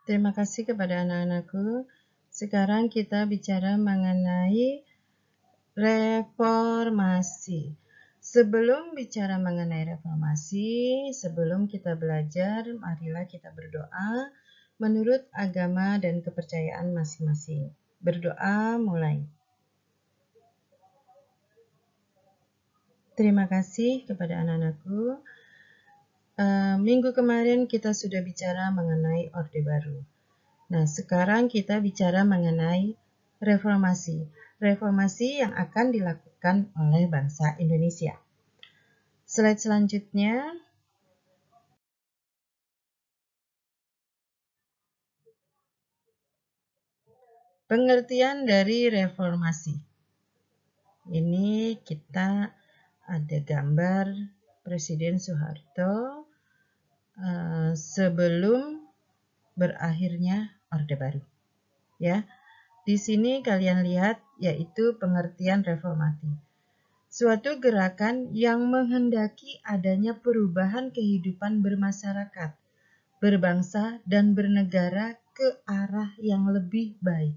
Terima kasih kepada anak-anakku. Sekarang kita bicara mengenai reformasi. Sebelum bicara mengenai reformasi, sebelum kita belajar, marilah kita berdoa menurut agama dan kepercayaan masing-masing. Berdoa mulai. Terima kasih kepada anak-anakku. Minggu kemarin kita sudah bicara mengenai Orde Baru. Nah, sekarang kita bicara mengenai reformasi. Reformasi yang akan dilakukan oleh bangsa Indonesia. Slide selanjutnya. Pengertian dari reformasi. Ini kita ada gambar Presiden Soeharto sebelum berakhirnya Orde Baru. Ya, di sini kalian lihat yaitu pengertian reformasi. Suatu gerakan yang menghendaki adanya perubahan kehidupan bermasyarakat, berbangsa, dan bernegara ke arah yang lebih baik.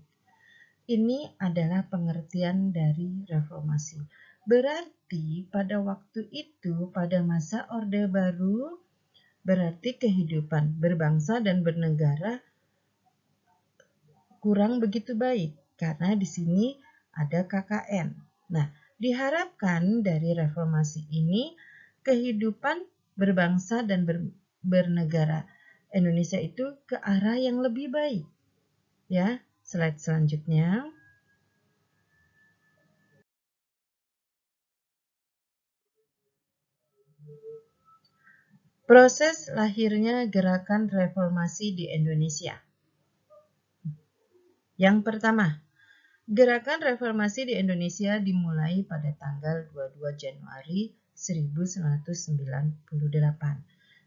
Ini adalah pengertian dari reformasi. Berarti pada waktu itu, pada masa Orde Baru, berarti kehidupan berbangsa dan bernegara kurang begitu baik karena di sini ada KKN. Nah, diharapkan dari reformasi ini kehidupan berbangsa dan bernegara Indonesia itu ke arah yang lebih baik. Ya, slide selanjutnya. Proses lahirnya gerakan reformasi di Indonesia. Yang pertama, gerakan reformasi di Indonesia dimulai pada tanggal 22 Januari 1998.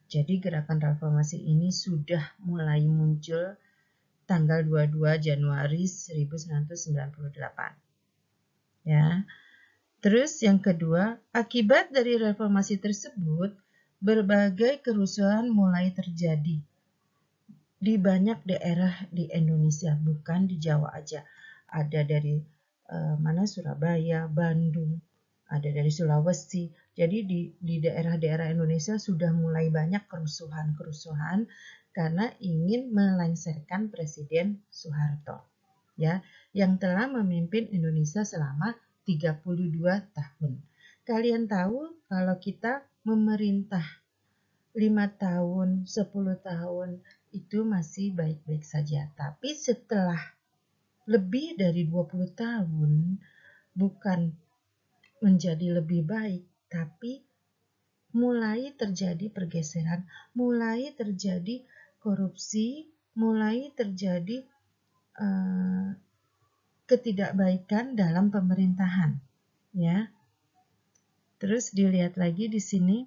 Jadi gerakan reformasi ini sudah mulai muncul tanggal 22 Januari 1998. Ya. Terus yang kedua, akibat dari reformasi tersebut, berbagai kerusuhan mulai terjadi di banyak daerah di Indonesia, bukan di Jawa aja. Ada dari Surabaya, Bandung, ada dari Sulawesi. Jadi di daerah-daerah Indonesia sudah mulai banyak kerusuhan-kerusuhan karena ingin melengsarkan Presiden Soeharto, ya, yang telah memimpin Indonesia selama 32 tahun. Kalian tahu kalau kita memerintah 5 tahun, 10 tahun itu masih baik-baik saja. Tapi setelah lebih dari 20 tahun bukan menjadi lebih baik, tapi mulai terjadi pergeseran, mulai terjadi korupsi, mulai terjadi ketidakbaikan dalam pemerintahan, ya. Terus dilihat lagi di sini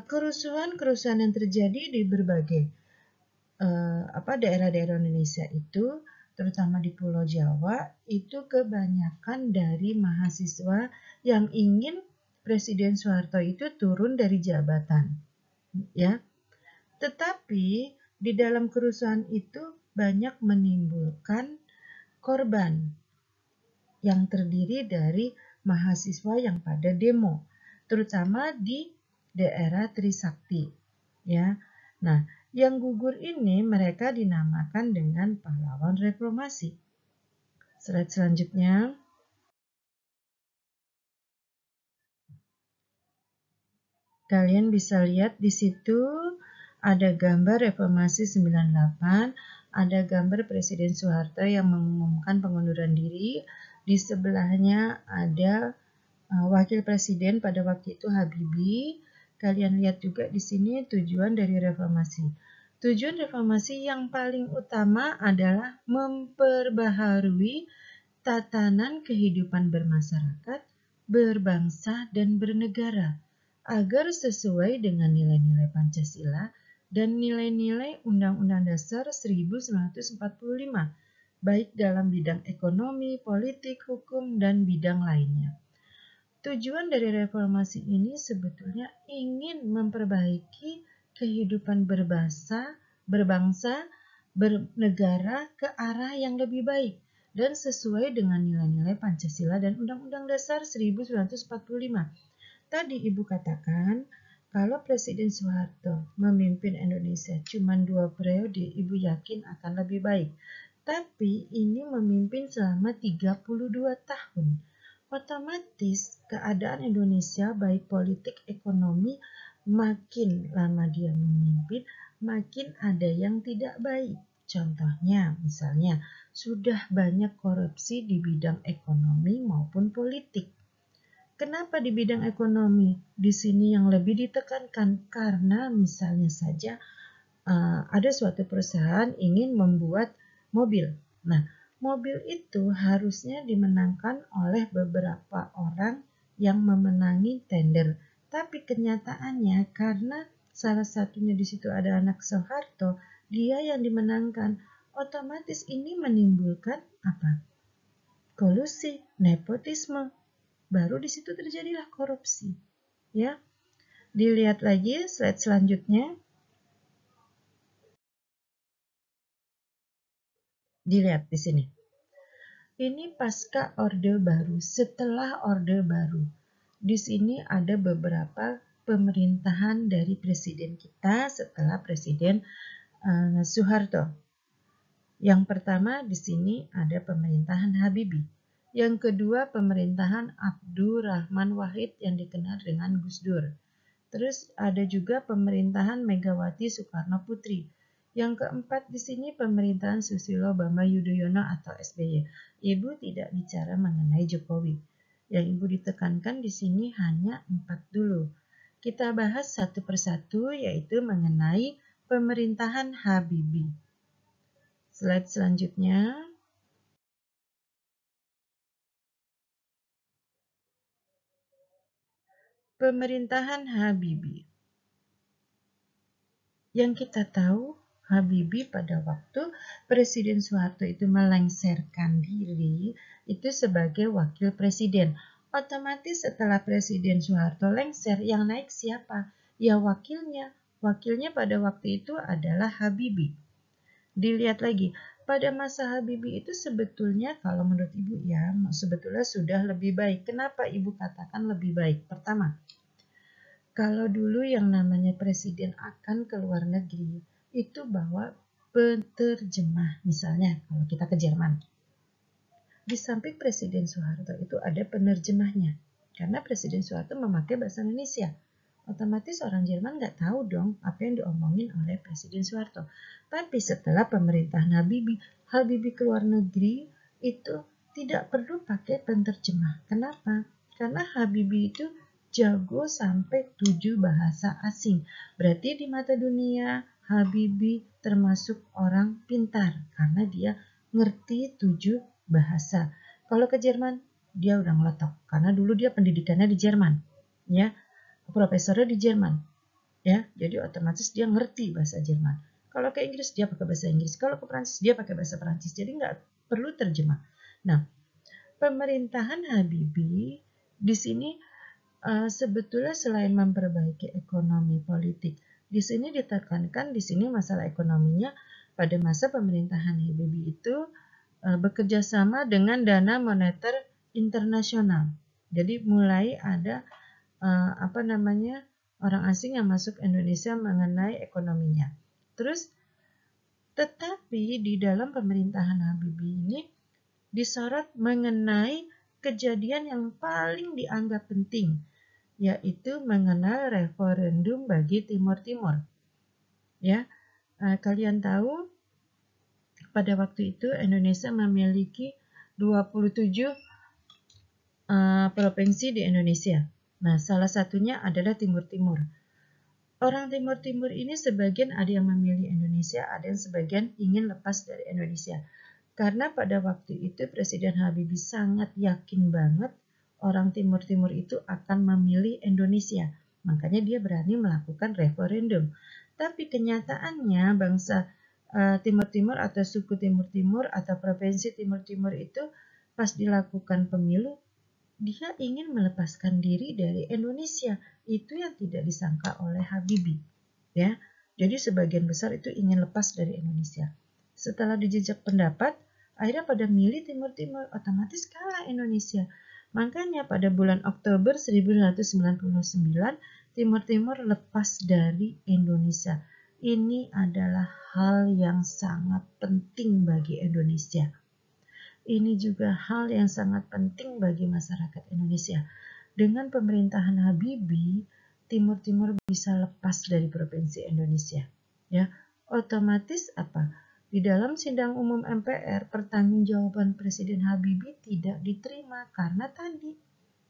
kerusuhan-kerusuhan yang terjadi di berbagai daerah-daerah Indonesia itu, terutama di Pulau Jawa, itu kebanyakan dari mahasiswa yang ingin Presiden Soeharto itu turun dari jabatan, ya. Tetapi di dalam kerusuhan itu banyak menimbulkan korban yang terdiri dari mahasiswa yang pada demo, terutama di daerah Trisakti, ya. Nah, yang gugur ini mereka dinamakan dengan pahlawan reformasi. Slide selanjutnya. Kalian bisa lihat di situ ada gambar reformasi 98, ada gambar Presiden Soeharto yang mengumumkan pengunduran diri. Di sebelahnya ada Wakil Presiden pada waktu itu Habibie. Kalian lihat juga di sini tujuan dari reformasi. Tujuan reformasi yang paling utama adalah memperbaharui tatanan kehidupan bermasyarakat, berbangsa, dan bernegara agar sesuai dengan nilai-nilai Pancasila dan nilai-nilai Undang-Undang Dasar 1945, baik dalam bidang ekonomi, politik, hukum, dan bidang lainnya. Tujuan dari reformasi ini sebetulnya ingin memperbaiki kehidupan berbangsa, berbangsa, bernegara ke arah yang lebih baik dan sesuai dengan nilai-nilai Pancasila dan Undang-Undang Dasar 1945. Tadi Ibu katakan, kalau Presiden Soeharto memimpin Indonesia cuma 2 periode, Ibu yakin akan lebih baik. Tapi ini memimpin selama 32 tahun. Otomatis keadaan Indonesia baik politik ekonomi makin lama dia memimpin makin ada yang tidak baik. Contohnya misalnya sudah banyak korupsi di bidang ekonomi maupun politik. Kenapa di bidang ekonomi di sini yang lebih ditekankan? Karena misalnya saja ada suatu perusahaan ingin membuat mobil. Nah, mobil itu harusnya dimenangkan oleh beberapa orang yang memenangi tender. Tapi kenyataannya karena salah satunya di situ ada anak Soeharto, dia yang dimenangkan. Otomatis ini menimbulkan apa? Kolusi, nepotisme. Baru di situ terjadilah korupsi. Ya. Dilihat lagi slide selanjutnya. Dilihat di sini. Ini pasca Orde Baru, setelah Orde Baru. Di sini ada beberapa pemerintahan dari presiden kita setelah Presiden Soeharto. Yang pertama di sini ada pemerintahan Habibie. Yang kedua pemerintahan Abdurrahman Wahid yang dikenal dengan Gus Dur. Terus ada juga pemerintahan Megawati Soekarno Putri. Yang keempat di sini pemerintahan Susilo Bambang Yudhoyono atau SBY. Ibu tidak bicara mengenai Jokowi. Yang Ibu ditekankan di sini hanya 4 dulu. Kita bahas satu persatu yaitu mengenai pemerintahan Habibie. Slide selanjutnya. Pemerintahan Habibie. Yang kita tahu, Habibie pada waktu Presiden Soeharto itu melengsarkan diri itu sebagai wakil presiden. Otomatis setelah Presiden Soeharto lengser, yang naik siapa? Ya wakilnya. Wakilnya pada waktu itu adalah Habibie. Dilihat lagi, pada masa Habibie itu sebetulnya kalau menurut Ibu ya, sebetulnya sudah lebih baik. Kenapa Ibu katakan lebih baik? Pertama, kalau dulu yang namanya presiden akan ke luar negeri, itu bawa penerjemah. Misalnya kalau kita ke Jerman. Di samping Presiden Soeharto itu ada penerjemahnya. Karena Presiden Soeharto memakai bahasa Indonesia. Otomatis orang Jerman nggak tahu dong apa yang diomongin oleh Presiden Soeharto. Tapi setelah pemerintahan Habibie ke luar negeri itu tidak perlu pakai penerjemah. Kenapa? Karena Habibie itu jago sampai 7 bahasa asing. Berarti di mata dunia Habibie termasuk orang pintar karena dia ngerti 7 bahasa. Kalau ke Jerman dia udah ngelotok karena dulu dia pendidikannya di Jerman, ya. Profesornya di Jerman, ya. Jadi otomatis dia ngerti bahasa Jerman. Kalau ke Inggris dia pakai bahasa Inggris, kalau ke Prancis dia pakai bahasa Prancis. Jadi nggak perlu terjemah. Nah, pemerintahan Habibie di sini sebetulnya selain memperbaiki ekonomi politik, di sini ditekankan di sini masalah ekonominya pada masa pemerintahan Habibie itu bekerja sama dengan Dana Moneter Internasional. Jadi mulai ada orang asing yang masuk Indonesia mengenai ekonominya. Terus tetapi di dalam pemerintahan Habibie ini disorot mengenai kejadian yang paling dianggap penting, yaitu mengenal referendum bagi Timur Timur. Ya, kalian tahu pada waktu itu Indonesia memiliki 27 provinsi di Indonesia. Nah, salah satunya adalah Timur Timur. Orang Timur Timur ini sebagian ada yang memilih Indonesia, ada yang sebagian ingin lepas dari Indonesia. Karena pada waktu itu Presiden Habibie sangat yakin banget orang Timur Timur itu akan memilih Indonesia. Makanya dia berani melakukan referendum. Tapi kenyataannya bangsa Timur Timur atau suku Timur Timur atau provinsi Timur Timur itu pas dilakukan pemilu, dia ingin melepaskan diri dari Indonesia. Itu yang tidak disangka oleh Habibie. Ya. Jadi sebagian besar itu ingin lepas dari Indonesia. Setelah dijejak pendapat, akhirnya pada milih Timur Timur, otomatis kalah Indonesia. Makanya pada bulan Oktober 1999, Timur Timur lepas dari Indonesia. Ini adalah hal yang sangat penting bagi Indonesia. Ini juga hal yang sangat penting bagi masyarakat Indonesia. Dengan pemerintahan Habibie, Timur Timur bisa lepas dari provinsi Indonesia. Ya, otomatis apa? Di dalam sidang umum MPR, pertanggungjawaban Presiden Habibie tidak diterima karena tadi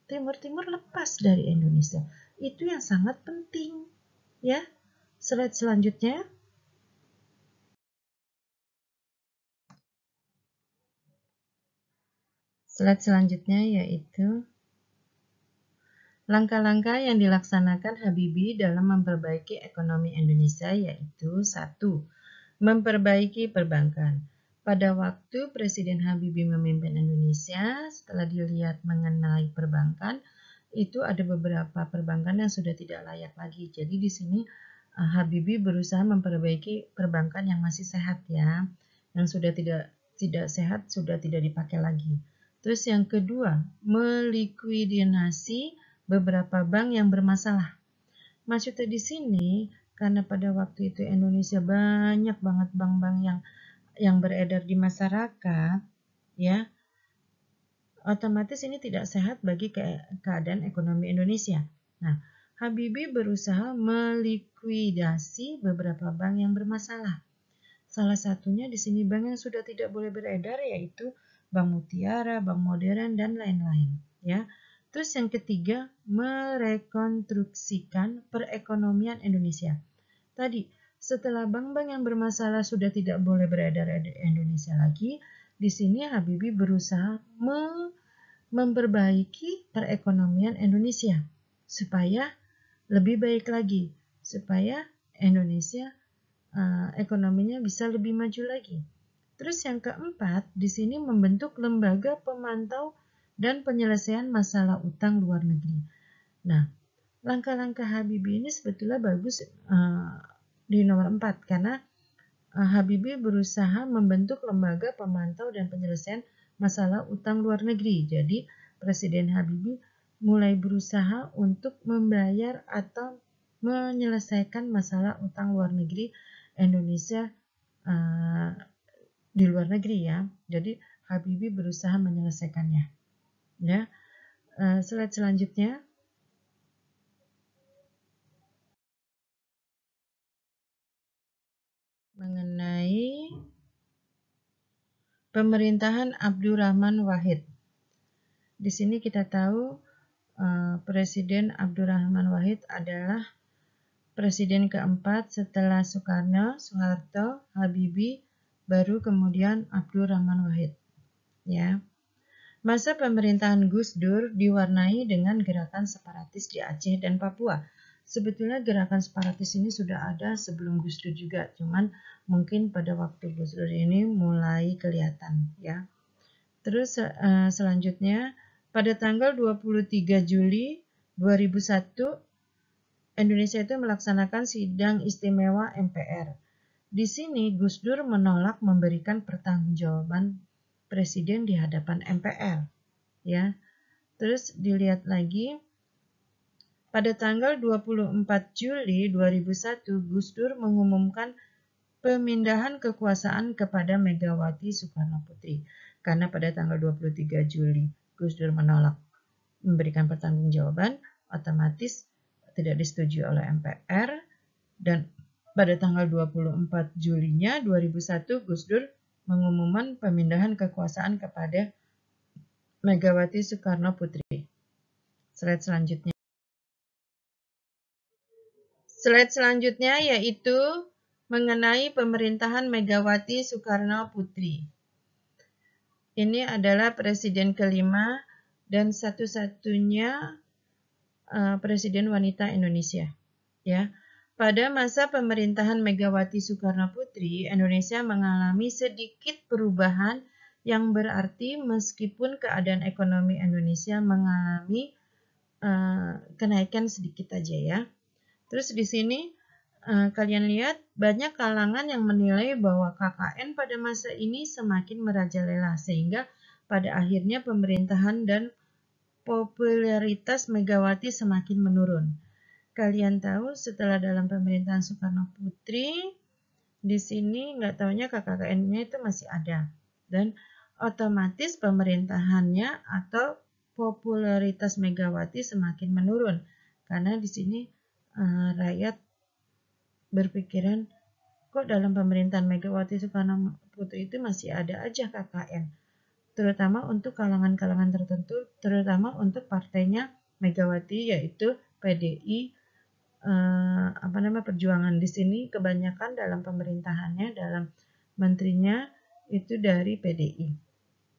Timur Timur lepas dari Indonesia. Itu yang sangat penting. Ya, slide selanjutnya. Slide selanjutnya yaitu langkah-langkah yang dilaksanakan Habibie dalam memperbaiki ekonomi Indonesia yaitu 1. Memperbaiki perbankan. Pada waktu Presiden Habibie memimpin Indonesia, setelah dilihat mengenai perbankan, itu ada beberapa perbankan yang sudah tidak layak lagi. Jadi di sini Habibie berusaha memperbaiki perbankan yang masih sehat ya, yang sudah tidak sehat sudah tidak dipakai lagi. Terus yang kedua, melikuidasi beberapa bank yang bermasalah. Maksudnya di sini karena pada waktu itu Indonesia banyak banget bank-bank yang beredar di masyarakat, ya, otomatis ini tidak sehat bagi keadaan ekonomi Indonesia. Nah, Habibie berusaha melikuidasi beberapa bank yang bermasalah. Salah satunya di sini bank yang sudah tidak boleh beredar yaitu Bank Mutiara, Bank Modern, dan lain-lain. Ya. Terus yang ketiga, merekonstruksikan perekonomian Indonesia. Tadi, setelah bank-bank yang bermasalah sudah tidak boleh beredar di Indonesia lagi, di sini Habibie berusaha memperbaiki perekonomian Indonesia supaya lebih baik lagi, supaya Indonesia ekonominya bisa lebih maju lagi. Terus yang keempat, di sini membentuk lembaga pemantau dan penyelesaian masalah utang luar negeri. Nah, langkah-langkah Habibie ini sebetulnya bagus di nomor 4 karena Habibie berusaha membentuk lembaga pemantau dan penyelesaian masalah utang luar negeri. Jadi, Presiden Habibie mulai berusaha untuk membayar atau menyelesaikan masalah utang luar negeri Indonesia di luar negeri ya. Jadi Habibie berusaha menyelesaikannya. Ya, slide selanjutnya. Mengenai pemerintahan Abdurrahman Wahid. Di sini kita tahu Presiden Abdurrahman Wahid adalah presiden keempat setelah Soekarno, Soeharto, Habibie, baru kemudian Abdurrahman Wahid. Ya. Masa pemerintahan Gus Dur diwarnai dengan gerakan separatis di Aceh dan Papua. Sebetulnya gerakan separatis ini sudah ada sebelum Gus Dur juga, cuman mungkin pada waktu Gus Dur ini mulai kelihatan ya. Terus selanjutnya pada tanggal 23 Juli 2001 Indonesia itu melaksanakan sidang istimewa MPR. Di sini Gus Dur menolak memberikan pertanggungjawaban presiden di hadapan MPR. Ya. Terus dilihat lagi pada tanggal 24 Juli 2001 Gus Dur mengumumkan pemindahan kekuasaan kepada Megawati Soekarno Putri. Karena pada tanggal 23 Juli Gus Dur menolak memberikan pertanggungjawaban, otomatis tidak disetujui oleh MPR dan pada tanggal 24 Julinya 2001 Gus Dur mengumumkan pemindahan kekuasaan kepada Megawati Soekarno Putri. Slide selanjutnya. Slide selanjutnya yaitu mengenai pemerintahan Megawati Soekarno Putri. Ini adalah presiden kelima dan satu-satunya presiden wanita Indonesia. Ya. Pada masa pemerintahan Megawati Soekarno Putri, Indonesia mengalami sedikit perubahan yang berarti meskipun keadaan ekonomi Indonesia mengalami kenaikan sedikit aja ya. Terus di sini kalian lihat banyak kalangan yang menilai bahwa KKN pada masa ini semakin merajalela sehingga pada akhirnya pemerintahan dan popularitas Megawati semakin menurun. Kalian tahu setelah dalam pemerintahan Soekarno Putri, di sini nggak taunya KKN-nya itu masih ada. Dan otomatis pemerintahannya atau popularitas Megawati semakin menurun. Karena di sini rakyat berpikiran, kok dalam pemerintahan Megawati Soekarno Putri itu masih ada aja KKN. Terutama untuk kalangan-kalangan tertentu, terutama untuk partainya Megawati yaitu PDI Perjuangan. Di sini kebanyakan dalam pemerintahannya, dalam menterinya itu dari PDI.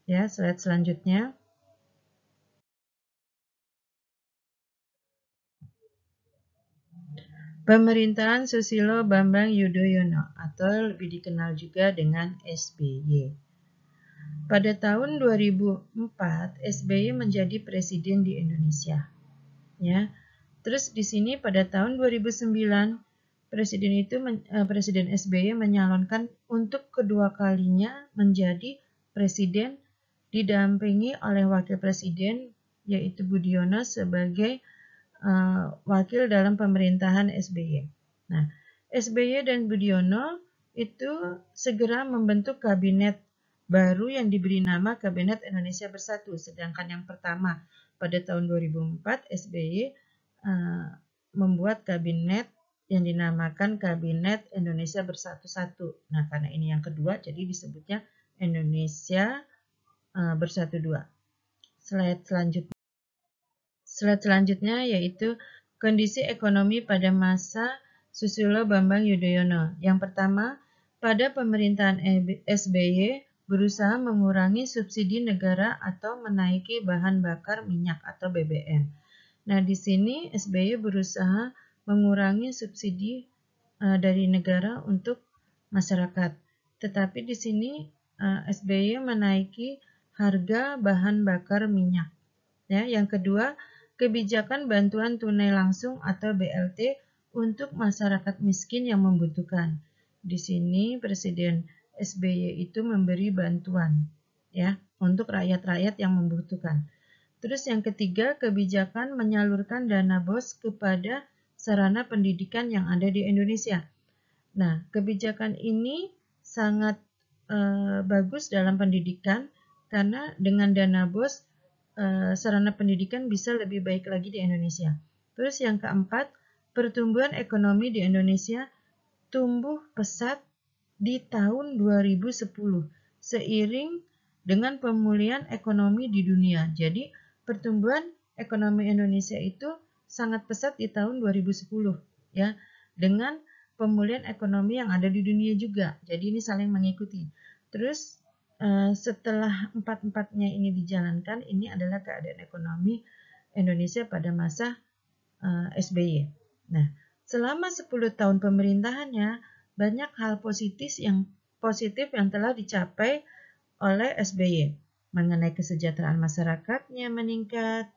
Ya, slide selanjutnya. Pemerintahan Susilo Bambang Yudhoyono atau lebih dikenal juga dengan SBY. Pada tahun 2004, SBY menjadi presiden di Indonesia. Ya. Terus di sini pada tahun 2009, Presiden SBY menyalonkan untuk kedua kalinya menjadi presiden didampingi oleh wakil presiden yaitu Budiono sebagai wakil dalam pemerintahan SBY. Nah, SBY dan Budiono itu segera membentuk kabinet baru yang diberi nama Kabinet Indonesia Bersatu. Sedangkan yang pertama pada tahun 2004 SBY membuat kabinet yang dinamakan Kabinet Indonesia Bersatu 1. Nah, karena ini yang kedua, jadi disebutnya Indonesia Bersatu 2. Slide selanjutnya yaitu kondisi ekonomi pada masa Susilo Bambang Yudhoyono. Yang pertama, pada pemerintahan SBY berusaha mengurangi subsidi negara atau menaiki bahan bakar minyak atau BBM. Nah, di sini SBY berusaha mengurangi subsidi dari negara untuk masyarakat. Tetapi di sini SBY menaiki harga bahan bakar minyak. Ya, yang kedua, kebijakan bantuan tunai langsung atau BLT untuk masyarakat miskin yang membutuhkan. Di sini Presiden SBY itu memberi bantuan ya untuk rakyat-rakyat yang membutuhkan. Terus yang ketiga, kebijakan menyalurkan dana BOS kepada sarana pendidikan yang ada di Indonesia. Nah, kebijakan ini sangat bagus dalam pendidikan karena dengan dana BOS sarana pendidikan bisa lebih baik lagi di Indonesia. Terus yang keempat, pertumbuhan ekonomi di Indonesia tumbuh pesat di tahun 2010 seiring dengan pemulihan ekonomi di dunia. Jadi pertumbuhan ekonomi Indonesia itu sangat pesat di tahun 2010 ya, dengan pemulihan ekonomi yang ada di dunia juga. Jadi ini saling mengikuti. Terus setelah empat-empatnya ini dijalankan, ini adalah keadaan ekonomi Indonesia pada masa SBY. Nah, selama 10 tahun pemerintahannya, banyak hal positif yang telah dicapai oleh SBY mengenai kesejahteraan masyarakatnya meningkat,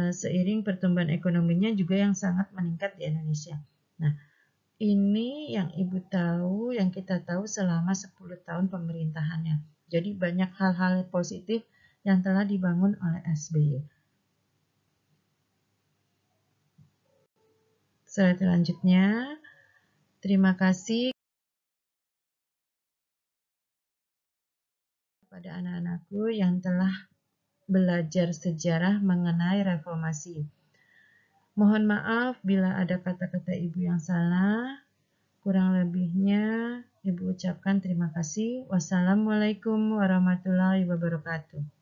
seiring pertumbuhan ekonominya juga yang sangat meningkat di Indonesia. Nah, ini yang Ibu tahu, yang kita tahu selama 10 tahun pemerintahannya. Jadi banyak hal-hal positif yang telah dibangun oleh SBY. Selanjutnya, terima kasih kepada anak-anakku yang telah belajar sejarah mengenai reformasi. Mohon maaf bila ada kata-kata Ibu yang salah. Kurang lebihnya Ibu ucapkan terima kasih. Wassalamualaikum warahmatullahi wabarakatuh.